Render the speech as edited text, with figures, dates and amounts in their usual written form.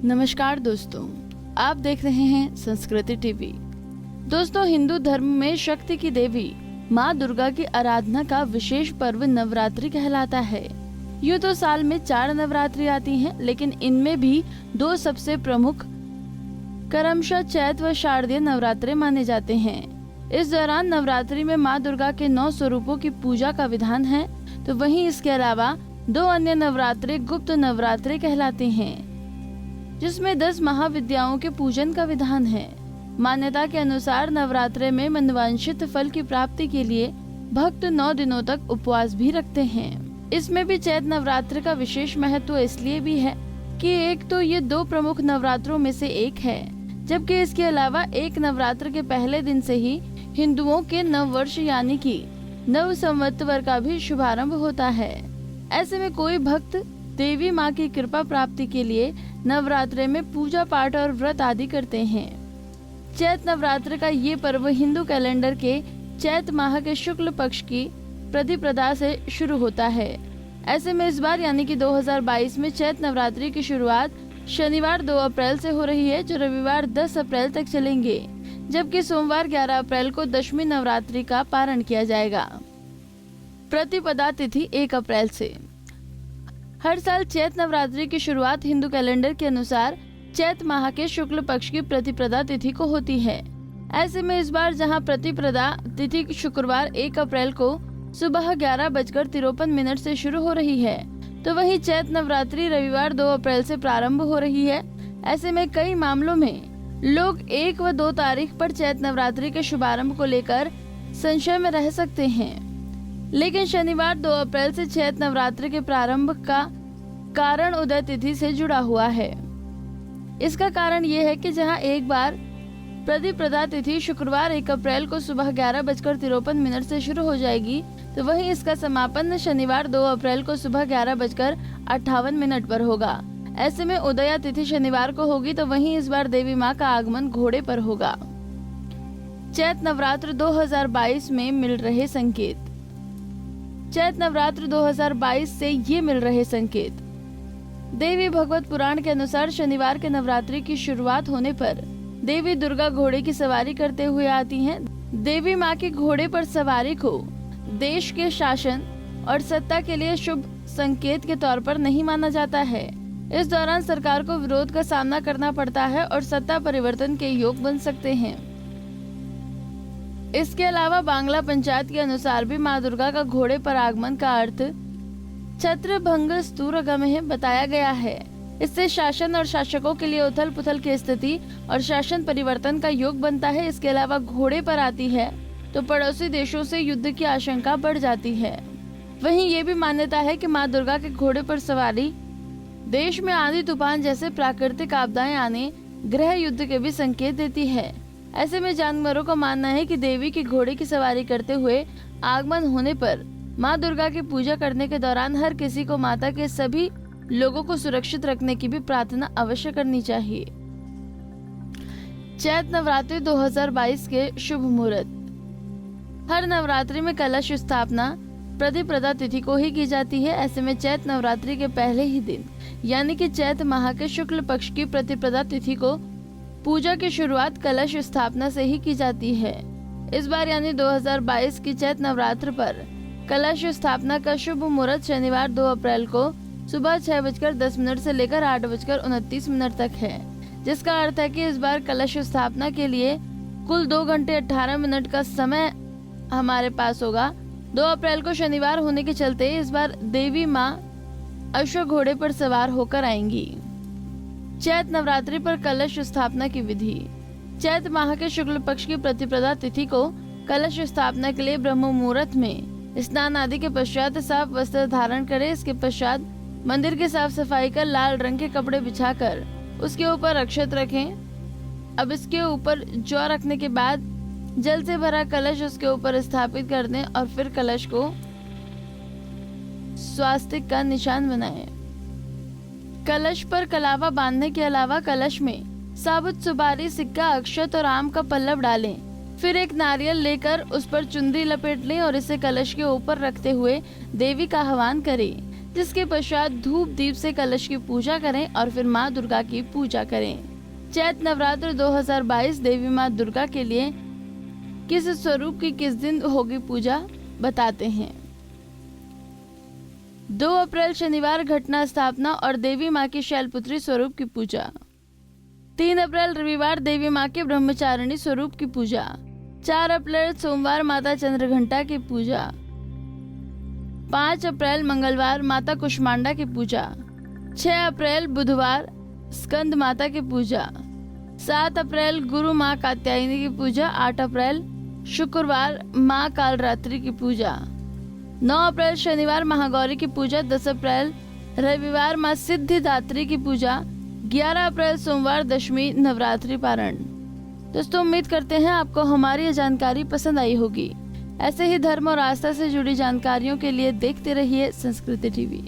नमस्कार दोस्तों, आप देख रहे हैं संस्कृति टीवी। दोस्तों, हिंदू धर्म में शक्ति की देवी माँ दुर्गा की आराधना का विशेष पर्व नवरात्रि कहलाता है। यूँ तो साल में 4 नवरात्रि आती हैं, लेकिन इनमें भी 2 सबसे प्रमुख क्रमशः चैत व शारदीय नवरात्रे माने जाते हैं। इस दौरान नवरात्रि में माँ दुर्गा के 9 स्वरूपों की पूजा का विधान है, तो वहीं इसके अलावा 2 अन्य नवरात्रे गुप्त नवरात्रे कहलाते हैं, जिसमें 10 महाविद्याओं के पूजन का विधान है। मान्यता के अनुसार नवरात्रे में मनवांछित फल की प्राप्ति के लिए भक्त 9 दिनों तक उपवास भी रखते हैं। इसमें भी चैत नवरात्र का विशेष महत्व इसलिए भी है कि एक तो ये 2 प्रमुख नवरात्रों में से एक है, जबकि इसके अलावा एक नवरात्र के पहले दिन से ही हिंदुओं के नव वर्ष यानी कि नव संवत्सर का भी शुभारंभ होता है। ऐसे में कोई भक्त देवी माँ की कृपा प्राप्ति के लिए नवरात्रे में पूजा पाठ और व्रत आदि करते हैं। चैत नवरात्र का ये पर्व हिंदू कैलेंडर के चैत माह के शुक्ल पक्ष की प्रतिपदा से शुरू होता है। ऐसे में इस बार यानी कि 2022 में चैत नवरात्रि की शुरुआत शनिवार 2 अप्रैल से हो रही है, जो रविवार 10 अप्रैल तक चलेंगे, जबकि सोमवार 11 अप्रैल को दशमी नवरात्रि का पारण किया जाएगा। प्रतिपदा तिथि 1 अप्रैल से। हर साल चैत नवरात्रि की शुरुआत हिंदू कैलेंडर के अनुसार चैत माह के शुक्ल पक्ष की प्रतिपदा तिथि को होती है। ऐसे में इस बार जहां प्रतिपदा तिथि शुक्रवार 1 अप्रैल को सुबह 11:53 से शुरू हो रही है, तो वहीं चैत नवरात्रि रविवार 2 अप्रैल से प्रारंभ हो रही है। ऐसे में कई मामलों में लोग 1 व 2 तारीख पर चैत नवरात्रि के शुभारंभ को लेकर संशय में रह सकते हैं, लेकिन शनिवार 2 अप्रैल से चैत नवरात्रि के प्रारंभ का कारण उदय तिथि से जुड़ा हुआ है। इसका कारण ये है कि जहां एक बार प्रतिपदा तिथि शुक्रवार 1 अप्रैल को सुबह 11:53 से शुरू हो जाएगी, तो वहीं इसका समापन शनिवार 2 अप्रैल को सुबह 11:58 पर होगा। ऐसे में उदया तिथि शनिवार को होगी, तो वहीं इस बार देवी माँ का आगमन घोड़े पर होगा। चैत नवरात्र 2022 में मिल रहे संकेत। चैत नवरात्र 2022 से ये मिल रहे संकेत। देवी भगवत पुराण के अनुसार शनिवार के नवरात्रि की शुरुआत होने पर देवी दुर्गा घोड़े की सवारी करते हुए आती हैं। देवी माँ की घोड़े पर सवारी को देश के शासन और सत्ता के लिए शुभ संकेत के तौर पर नहीं माना जाता है। इस दौरान सरकार को विरोध का सामना करना पड़ता है और सत्ता परिवर्तन के योग बन सकते हैं। इसके अलावा बांग्ला पंचायत के अनुसार भी माँ दुर्गा का घोड़े पर आगमन का अर्थ छत्रभंग स्तूरगमः बताया गया है। इससे शासन और शासकों के लिए उथल पुथल की स्थिति और शासन परिवर्तन का योग बनता है। इसके अलावा घोड़े पर आती है तो पड़ोसी देशों से युद्ध की आशंका बढ़ जाती है। वहीं ये भी मान्यता है कि माँ दुर्गा के घोड़े पर सवारी देश में आंधी तूफान जैसे प्राकृतिक आपदाएं आने, गृह युद्ध के भी संकेत देती है। ऐसे में जानवरों का मानना है कि देवी की घोड़े की सवारी करते हुए आगमन होने पर माँ दुर्गा की पूजा करने के दौरान हर किसी को माता के सभी लोगों को सुरक्षित रखने की भी प्रार्थना अवश्य करनी चाहिए। चैत नवरात्रि 2022 के शुभ मुहूर्त। हर नवरात्रि में कलश स्थापना प्रतिपदा तिथि को ही की जाती है। ऐसे में चैत नवरात्रि के पहले ही दिन यानी कि चैत माह के शुक्ल पक्ष की प्रतिपदा तिथि को पूजा की शुरुआत कलश स्थापना से ही की जाती है। इस बार यानी 2022 की चैत नवरात्र पर कलश स्थापना का शुभ मुहूर्त शनिवार 2 अप्रैल को सुबह 6:10 से लेकर 8:29 तक है, जिसका अर्थ है कि इस बार कलश स्थापना के लिए कुल 2 घंटे 18 मिनट का समय हमारे पास होगा। 2 अप्रैल को शनिवार होने के चलते इस बार देवी माँ अश्व घोड़े पर सवार होकर आएंगी। चैत नवरात्रि पर कलश स्थापना की विधि। चैत माह के शुक्ल पक्ष की प्रतिपदा तिथि को कलश स्थापना के लिए ब्रह्म मुहूर्त में स्नान आदि के पश्चात साफ वस्त्र धारण करें। इसके पश्चात मंदिर की साफ सफाई कर लाल रंग के कपड़े बिछाकर उसके ऊपर अक्षत रखें। अब इसके ऊपर जौ रखने के बाद जल से भरा कलश उसके ऊपर स्थापित कर दें और फिर कलश को स्वास्तिक का निशान बनाएं। कलश पर कलावा बांधने के अलावा कलश में साबुत सुपारी, सिक्का, अक्षत और आम का पल्लव डालें। फिर एक नारियल लेकर उस पर चुनरी लपेट लें और इसे कलश के ऊपर रखते हुए देवी का आह्वान करें। जिसके पश्चात धूप दीप से कलश की पूजा करें और फिर माँ दुर्गा की पूजा करें। चैत्र नवरात्र 2022 देवी माँ दुर्गा के लिए किस स्वरूप की किस दिन होगी पूजा बताते हैं। 2 अप्रैल शनिवार घटना स्थापना और देवी माँ की शैलपुत्री स्वरूप की पूजा। 3 अप्रैल रविवार देवी माँ के ब्रह्मचारिणी स्वरूप की पूजा। 4 अप्रैल सोमवार माता चंद्रघंटा की पूजा। 5 अप्रैल मंगलवार माता कुष्मांडा की पूजा। 6 अप्रैल बुधवार स्कंद माता की पूजा। 7 अप्रैल गुरु माँ कात्यायनी की पूजा। 8 अप्रैल शुक्रवार माँ कालरात्रि की पूजा। 9 अप्रैल शनिवार महागौरी की पूजा। 10 अप्रैल रविवार माँ सिद्धिदात्री की पूजा। 11 अप्रैल सोमवार दशमी नवरात्रि पारण। दोस्तों उम्मीद करते हैं आपको हमारी ये जानकारी पसंद आई होगी। ऐसे ही धर्म और आस्था से जुड़ी जानकारियों के लिए देखते रहिए संस्कृति टीवी।